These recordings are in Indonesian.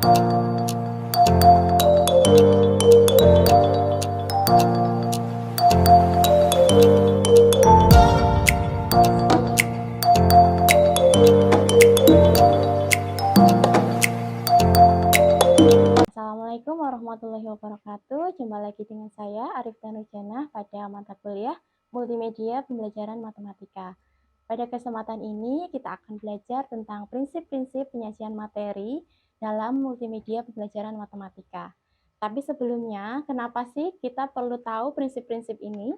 Assalamualaikum warahmatullahi wabarakatuh. Jumpa lagi dengan saya Arif Tanujana pada mata kuliah Multimedia Pembelajaran Matematika. Pada kesempatan ini kita akan belajar tentang prinsip-prinsip penyajian materi dalam multimedia pembelajaran matematika. Tapi sebelumnya, kenapa sih kita perlu tahu prinsip-prinsip ini?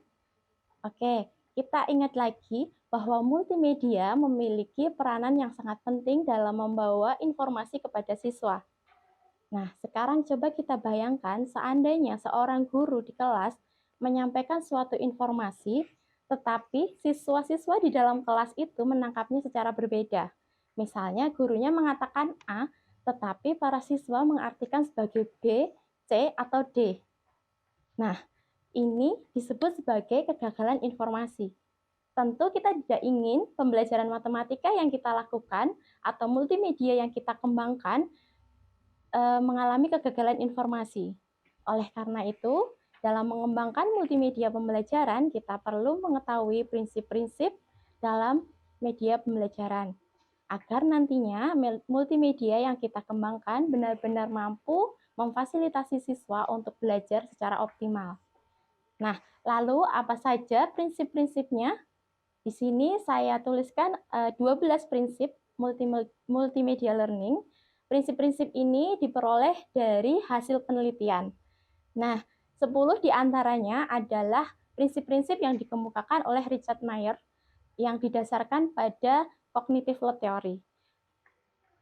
Oke, kita ingat lagi bahwa multimedia memiliki peranan yang sangat penting dalam membawa informasi kepada siswa. Nah, sekarang coba kita bayangkan seandainya seorang guru di kelas menyampaikan suatu informasi, tetapi siswa-siswa di dalam kelas itu menangkapnya secara berbeda. Misalnya gurunya mengatakan A, tetapi para siswa mengartikan sebagai B, C, atau D. Nah, ini disebut sebagai kegagalan informasi. Tentu kita tidak ingin pembelajaran matematika yang kita lakukan atau multimedia yang kita kembangkan mengalami kegagalan informasi. Oleh karena itu, dalam mengembangkan multimedia pembelajaran, kita perlu mengetahui prinsip-prinsip dalam media pembelajaran, agar nantinya multimedia yang kita kembangkan benar-benar mampu memfasilitasi siswa untuk belajar secara optimal. Nah, lalu apa saja prinsip-prinsipnya? Di sini saya tuliskan 12 prinsip multimedia learning. Prinsip-prinsip ini diperoleh dari hasil penelitian. Nah, 10 diantaranya adalah prinsip-prinsip yang dikemukakan oleh Richard Mayer yang didasarkan pada cognitive load theory.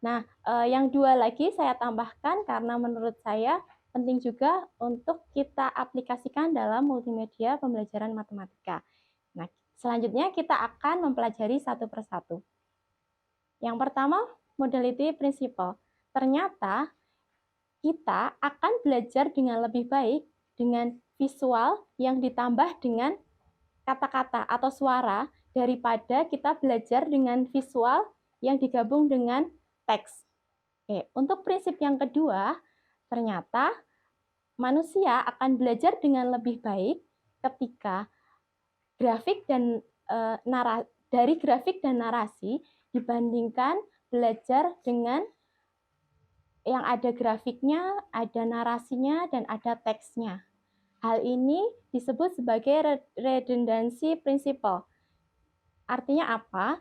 Nah, yang 2 lagi saya tambahkan karena menurut saya penting juga untuk kita aplikasikan dalam multimedia pembelajaran matematika. Nah, selanjutnya kita akan mempelajari satu persatu. Yang pertama, modality principle. Ternyata kita akan belajar dengan lebih baik dengan visual yang ditambah dengan kata-kata atau suara daripada kita belajar dengan visual yang digabung dengan teks. Oke, untuk prinsip yang kedua, ternyata manusia akan belajar dengan lebih baik ketika grafik dan dari grafik dan narasi dibandingkan belajar dengan yang ada grafiknya, ada narasinya, dan ada teksnya. Hal ini disebut sebagai redundancy principle. Artinya apa?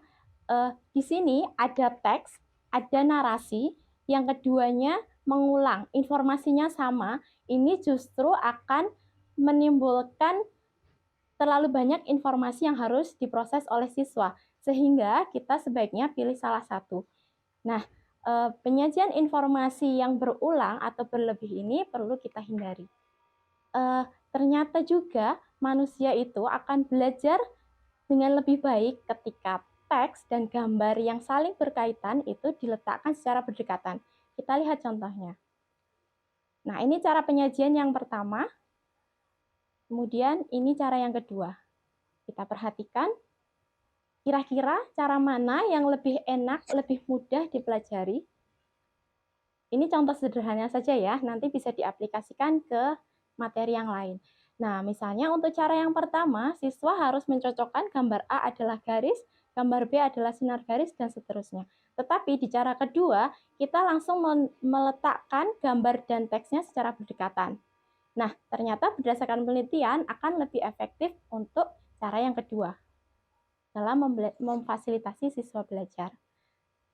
Di sini ada teks, ada narasi, yang keduanya mengulang, informasinya sama, ini justru akan menimbulkan terlalu banyak informasi yang harus diproses oleh siswa, sehingga kita sebaiknya pilih salah satu. Nah, penyajian informasi yang berulang atau berlebih ini perlu kita hindari. Ternyata juga manusia itu akan belajar dengan lebih baik ketika teks dan gambar yang saling berkaitan itu diletakkan secara berdekatan. Kita lihat contohnya. Nah, ini cara penyajian yang pertama. Kemudian ini cara yang kedua. Kita perhatikan kira-kira cara mana yang lebih enak, lebih mudah dipelajari. Ini contoh sederhana saja ya, nanti bisa diaplikasikan ke materi yang lain. Nah, misalnya untuk cara yang pertama, siswa harus mencocokkan gambar A adalah garis, gambar B adalah sinar garis, dan seterusnya. Tetapi di cara kedua, kita langsung meletakkan gambar dan teksnya secara berdekatan. Nah, ternyata berdasarkan penelitian akan lebih efektif untuk cara yang kedua dalam memfasilitasi siswa belajar.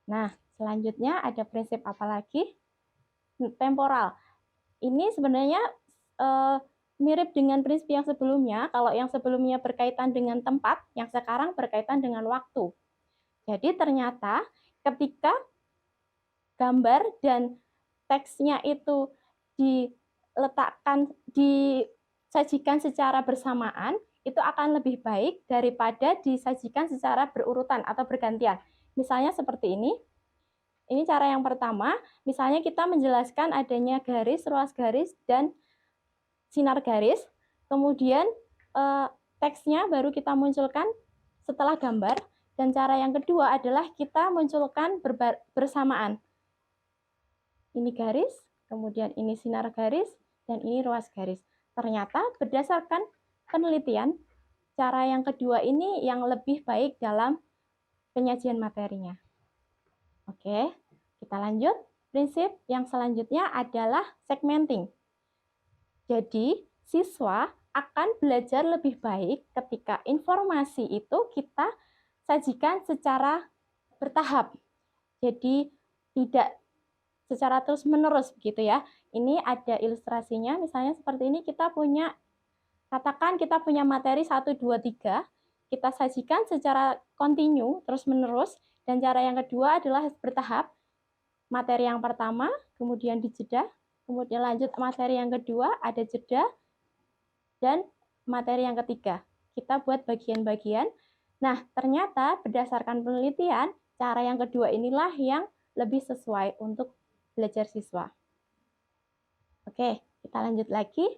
Nah, selanjutnya ada prinsip apa lagi? Temporal. Ini sebenarnya mirip dengan prinsip yang sebelumnya. Kalau yang sebelumnya berkaitan dengan tempat, yang sekarang berkaitan dengan waktu. Jadi ternyata ketika gambar dan teksnya itu disajikan secara bersamaan, itu akan lebih baik daripada disajikan secara berurutan atau bergantian. Misalnya seperti ini. Ini cara yang pertama, misalnya kita menjelaskan adanya garis, ruas garis, dan sinar garis. Kemudian teksnya baru kita munculkan setelah gambar. Dan cara yang kedua adalah kita munculkan bersamaan. ini garis, kemudian ini sinar garis, dan ini ruas garis. Ternyata berdasarkan penelitian, cara yang kedua ini yang lebih baik dalam penyajian materinya. Oke, kita lanjut. Prinsip yang selanjutnya adalah segmenting. Jadi, siswa akan belajar lebih baik ketika informasi itu kita sajikan secara bertahap. Jadi, tidak secara terus-menerus begitu ya. Ini ada ilustrasinya, misalnya seperti ini kita punya, katakan kita punya materi 1, 2, 3, kita sajikan secara kontinu, terus-menerus, dan cara yang kedua adalah bertahap. Materi yang pertama, kemudian dijeda, kemudian lanjut materi yang kedua, ada jeda, dan materi yang ketiga. Kita buat bagian-bagian. Nah, ternyata berdasarkan penelitian, cara yang kedua inilah yang lebih sesuai untuk belajar siswa. Oke, kita lanjut lagi.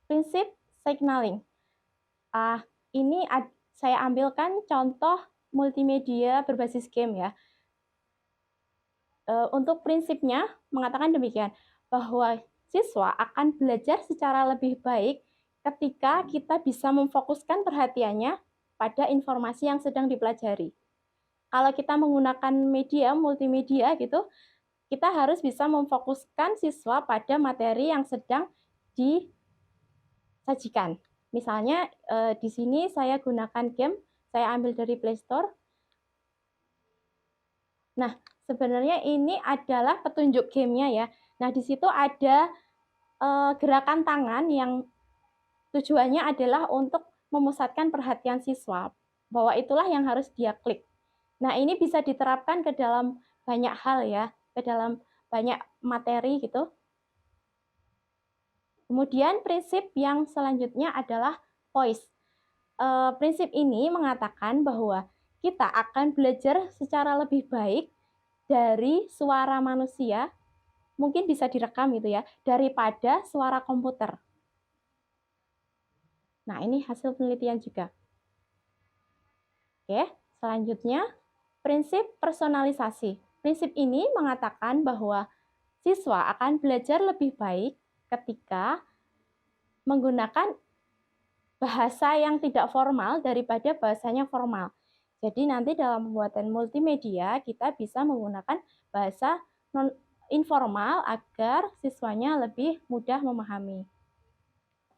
Prinsip signaling. Ini saya ambilkan contoh multimedia berbasis game ya. Untuk prinsipnya mengatakan demikian, bahwa siswa akan belajar secara lebih baik ketika kita bisa memfokuskan perhatiannya pada informasi yang sedang dipelajari. Kalau kita menggunakan media multimedia gitu, kita harus bisa memfokuskan siswa pada materi yang sedang disajikan. Misalnya di sini saya gunakan game, saya ambil dari Play Store. Nah, sebenarnya ini adalah petunjuk gamenya ya. Nah, di situ ada gerakan tangan yang tujuannya adalah untuk memusatkan perhatian siswa, bahwa itulah yang harus dia klik. Nah, ini bisa diterapkan ke dalam banyak hal ya, ke dalam banyak materi gitu. Kemudian prinsip yang selanjutnya adalah voice. Prinsip ini mengatakan bahwa kita akan belajar secara lebih baik dari suara manusia, mungkin bisa direkam gitu ya, daripada suara komputer. Nah, ini hasil penelitian juga. Oke, selanjutnya prinsip personalisasi. Prinsip ini mengatakan bahwa siswa akan belajar lebih baik ketika menggunakan bahasa yang tidak formal daripada bahasanya formal. Jadi nanti dalam pembuatan multimedia kita bisa menggunakan bahasa non informal agar siswanya lebih mudah memahami.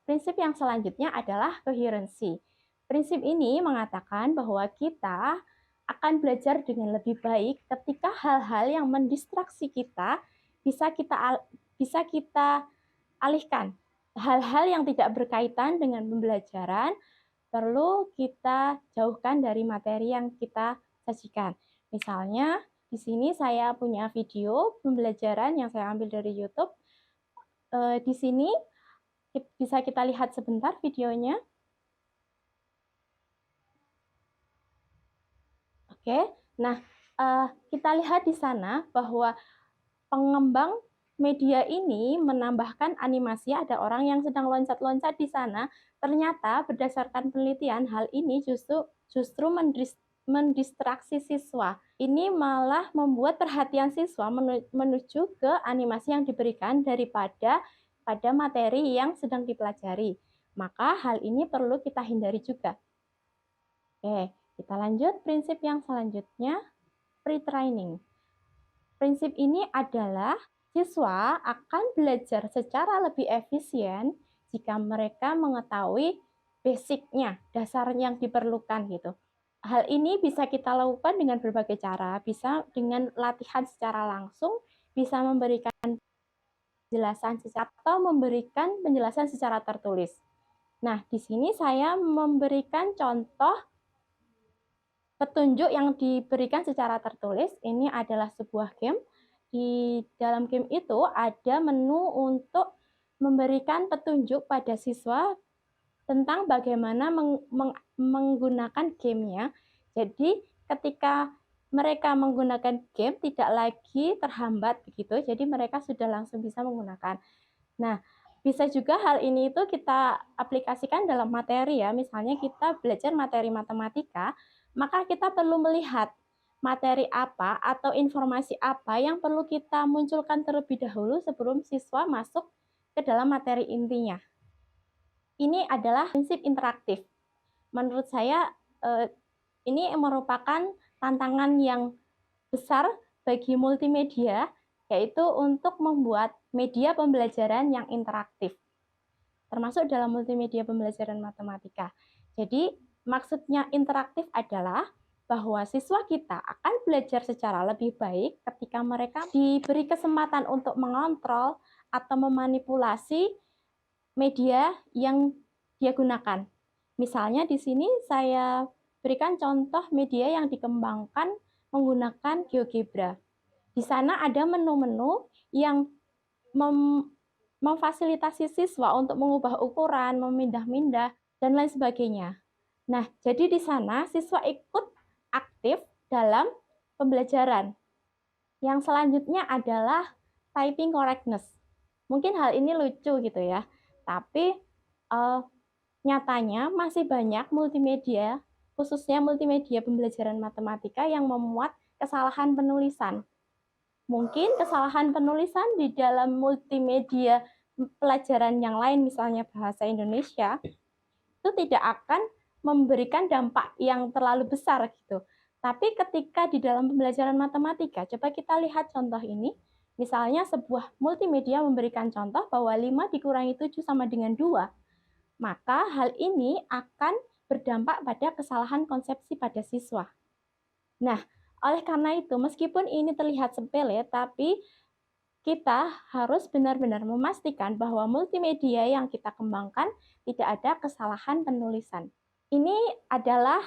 Prinsip yang selanjutnya adalah koherensi. Prinsip ini mengatakan bahwa kita akan belajar dengan lebih baik ketika hal-hal yang mendistraksi kita bisa kita alihkan. Hal-hal yang tidak berkaitan dengan pembelajaran perlu kita jauhkan dari materi yang kita sajikan. Misalnya, di sini saya punya video pembelajaran yang saya ambil dari YouTube. Di sini bisa kita lihat sebentar videonya. Oke, nah kita lihat di sana bahwa pengembang media ini menambahkan animasi, ada orang yang sedang loncat-loncat di sana. Ternyata berdasarkan penelitian hal ini justru mendistraksi siswa. Ini malah membuat perhatian siswa menuju ke animasi yang diberikan daripada pada materi yang sedang dipelajari. Maka hal ini perlu kita hindari juga. Oke, kita lanjut prinsip yang selanjutnya, pre-training. Prinsip ini adalah siswa akan belajar secara lebih efisien jika mereka mengetahui basicnya, dasar yang diperlukan gitu. Hal ini bisa kita lakukan dengan berbagai cara, bisa dengan latihan secara langsung, bisa memberikan penjelasan atau memberikan penjelasan secara tertulis. Nah, di sini saya memberikan contoh petunjuk yang diberikan secara tertulis. Ini adalah sebuah game. Di dalam game itu ada menu untuk memberikan petunjuk pada siswa tentang bagaimana menggunakan gamenya. Jadi ketika mereka menggunakan game tidak lagi terhambat begitu, jadi mereka sudah langsung bisa menggunakan. Nah, bisa juga hal ini itu kita aplikasikan dalam materi ya. Misalnya kita belajar materi matematika, maka kita perlu melihat materi apa atau informasi apa yang perlu kita munculkan terlebih dahulu sebelum siswa masuk ke dalam materi intinya. Ini adalah prinsip interaktif. Menurut saya, ini merupakan tantangan yang besar bagi multimedia, yaitu untuk membuat media pembelajaran yang interaktif, termasuk dalam multimedia pembelajaran matematika. Jadi, maksudnya interaktif adalah bahwa siswa kita akan belajar secara lebih baik ketika mereka diberi kesempatan untuk mengontrol atau memanipulasi media yang dia gunakan. Misalnya di sini saya berikan contoh media yang dikembangkan menggunakan GeoGebra. Di sana ada menu-menu yang memfasilitasi siswa untuk mengubah ukuran, memindah-mindah, dan lain sebagainya. Nah, jadi di sana siswa ikut aktif dalam pembelajaran. Yang selanjutnya adalah typing correctness. Mungkin hal ini lucu gitu ya, tapi nyatanya masih banyak multimedia, khususnya multimedia pembelajaran matematika yang memuat kesalahan penulisan. Mungkin kesalahan penulisan di dalam multimedia pelajaran yang lain, misalnya bahasa Indonesia, itu tidak akan memberikan dampak yang terlalu besar gitu. Tapi ketika di dalam pembelajaran matematika, coba kita lihat contoh ini. Misalnya sebuah multimedia memberikan contoh bahwa 5 dikurangi 7 sama dengan 2. Maka hal ini akan berdampak pada kesalahan konsepsi pada siswa. Nah, oleh karena itu, meskipun ini terlihat sepele, tapi kita harus benar-benar memastikan bahwa multimedia yang kita kembangkan tidak ada kesalahan penulisan. Ini adalah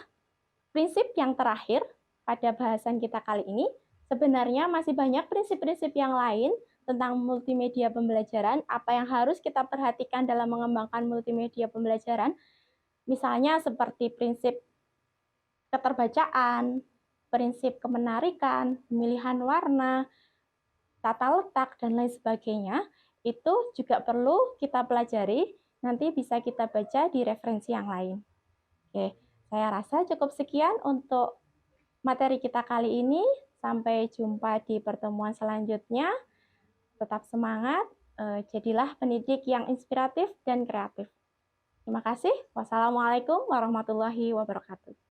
prinsip yang terakhir pada bahasan kita kali ini. Sebenarnya masih banyak prinsip-prinsip yang lain tentang multimedia pembelajaran, apa yang harus kita perhatikan dalam mengembangkan multimedia pembelajaran, misalnya seperti prinsip keterbacaan, prinsip kemenarikan, pemilihan warna, tata letak, dan lain sebagainya, itu juga perlu kita pelajari, nanti bisa kita baca di referensi yang lain. Oke, saya rasa cukup sekian untuk materi kita kali ini. Sampai jumpa di pertemuan selanjutnya. Tetap semangat, jadilah pendidik yang inspiratif dan kreatif. Terima kasih. Wassalamualaikum warahmatullahi wabarakatuh.